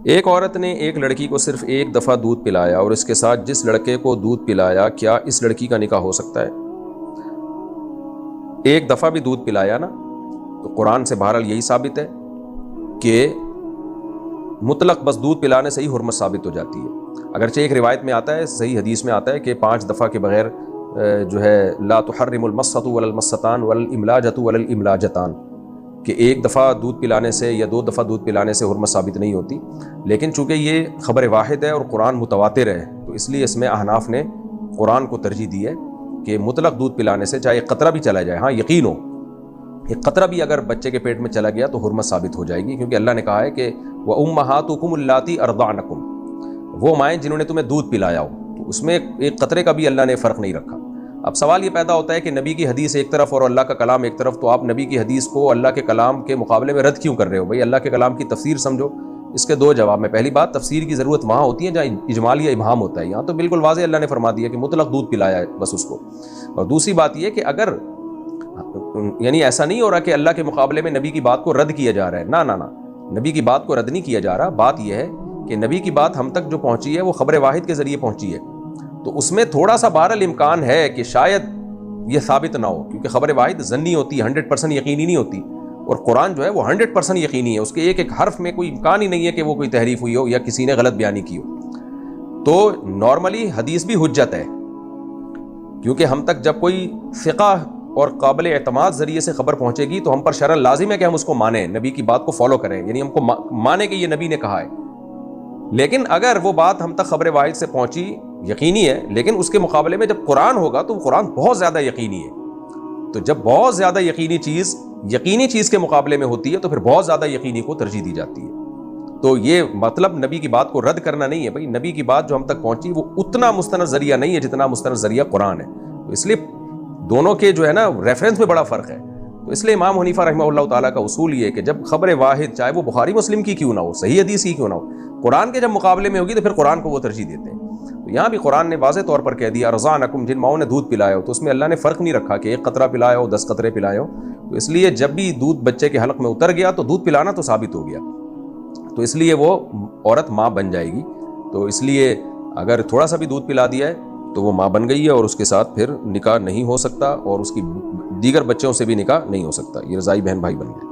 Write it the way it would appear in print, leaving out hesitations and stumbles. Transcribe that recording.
ایک عورت نے ایک لڑکی کو صرف ایک دفعہ دودھ پلایا اور اس کے ساتھ جس لڑکے کو دودھ پلایا، کیا اس لڑکی کا نکاح ہو سکتا ہے؟ ایک دفعہ بھی دودھ پلایا نا تو قرآن سے بہرحال یہی ثابت ہے کہ مطلق بس دودھ پلانے سے ہی حرمت ثابت ہو جاتی ہے۔ اگرچہ ایک روایت میں آتا ہے، صحیح حدیث میں آتا ہے کہ 5 دفعہ کے بغیر جو ہے لا تحرم المسۃ ولا المستان ولا الاملاجۃ ولا الاملاجتان، کہ ایک دفعہ دودھ پلانے سے یا 2 دفعہ دودھ پلانے سے حرمت ثابت نہیں ہوتی، لیکن چونکہ یہ خبر واحد ہے اور قرآن متواتر ہے تو اس لیے اس میں احناف نے قرآن کو ترجیح دی ہے کہ مطلق دودھ پلانے سے چاہے ایک قطرہ بھی چلا جائے، ہاں یقین ہو ایک قطرہ بھی اگر بچے کے پیٹ میں چلا گیا تو حرمت ثابت ہو جائے گی، کیونکہ اللہ نے کہا ہے کہ وَأُمَّهَاتُكُمُ اللَّاتِي أَرْضَعْنَكُمْ، وہ مائیں جنہوں نے تمہیں دودھ پلایا ہو، تو اس میں ایک قطرے کا بھی اللہ نے فرق نہیں رکھا۔ اب سوال یہ پیدا ہوتا ہے کہ نبی کی حدیث ایک طرف اور اللہ کا کلام ایک طرف، تو آپ نبی کی حدیث کو اللہ کے کلام کے مقابلے میں رد کیوں کر رہے ہو؟ بھائی اللہ کے کلام کی تفسیر سمجھو۔ اس کے 2 جواب میں، پہلی بات تفسیر کی ضرورت وہاں ہوتی ہے جہاں اجمال یا ابہام ہوتا ہے، یہاں تو بالکل واضح اللہ نے فرما دیا کہ مطلق دودھ پلایا ہے بس اس کو۔ اور دوسری بات یہ کہ اگر یعنی ایسا نہیں ہو رہا کہ اللہ کے مقابلے میں نبی کی بات کو رد کیا جا رہا ہے، نہ نبی کی بات کو رد نہیں کیا جا رہا، بات یہ ہے کہ نبی کی بات ہم تک جو پہنچی ہے وہ خبر واحد کے ذریعے پہنچی ہے، تو اس میں تھوڑا سا بہرحال امکان ہے کہ شاید یہ ثابت نہ ہو، کیونکہ خبر واحد ظنی ہوتی ہے، 100% یقینی نہیں ہوتی، اور قرآن جو ہے وہ 100% یقینی ہے، اس کے ایک حرف میں کوئی امکان ہی نہیں ہے کہ وہ کوئی تحریف ہوئی ہو یا کسی نے غلط بیانی کی ہو۔ تو نارملی حدیث بھی حجت ہے، کیونکہ ہم تک جب کوئی ثقہ اور قابل اعتماد ذریعے سے خبر پہنچے گی تو ہم پر شرعاً لازم ہے کہ ہم اس کو مانیں، نبی کی بات کو فالو کریں، یعنی ہم کو مانیں کہ یہ نبی نے کہا ہے۔ لیکن اگر وہ بات ہم تک خبر واحد سے پہنچی یقینی ہے، لیکن اس کے مقابلے میں جب قرآن ہوگا تو قرآن بہت زیادہ یقینی ہے، تو جب بہت زیادہ یقینی چیز کے مقابلے میں ہوتی ہے تو پھر بہت زیادہ یقینی کو ترجیح دی جاتی ہے۔ تو یہ مطلب نبی کی بات کو رد کرنا نہیں ہے، بھائی نبی کی بات جو ہم تک پہنچی وہ اتنا مستند ذریعہ نہیں ہے جتنا مستند ذریعہ قرآن ہے، تو اس لیے دونوں کے جو ہے نا ریفرنس میں بڑا فرق ہے۔ تو اس لیے امام حنیفہ رحمہ اللہ تعالیٰ کا اصول یہ ہے کہ جب خبر واحد چاہے وہ بخاری مسلم کی کیوں نہ ہو، صحیح حدیث کی کیوں نہ ہو، قرآن کے جب مقابلے میں ہوگی تو پھر قرآن کو وہ ترجیح دیتے ہیں۔ تو یہاں بھی قرآن نے واضح طور پر کہہ دیا ارضعنکم، جن ماؤں نے دودھ پلایا ہو، تو اس میں اللہ نے فرق نہیں رکھا کہ 1 قطرہ پلایا ہو 10 قطرے پلائے ہو، تو اس لیے جب بھی دودھ بچے کے حلق میں اتر گیا تو دودھ پلانا تو ثابت ہو گیا، تو اس لیے وہ عورت ماں بن جائے گی۔ تو اس لیے اگر تھوڑا سا بھی دودھ پلا دیا ہے تو وہ ماں بن گئی ہے، اور اس کے ساتھ پھر نکاح نہیں ہو سکتا، اور اس کی دیگر بچوں سے بھی نکاح نہیں ہو سکتا، یہ رضائی بہن بھائی بن گئے۔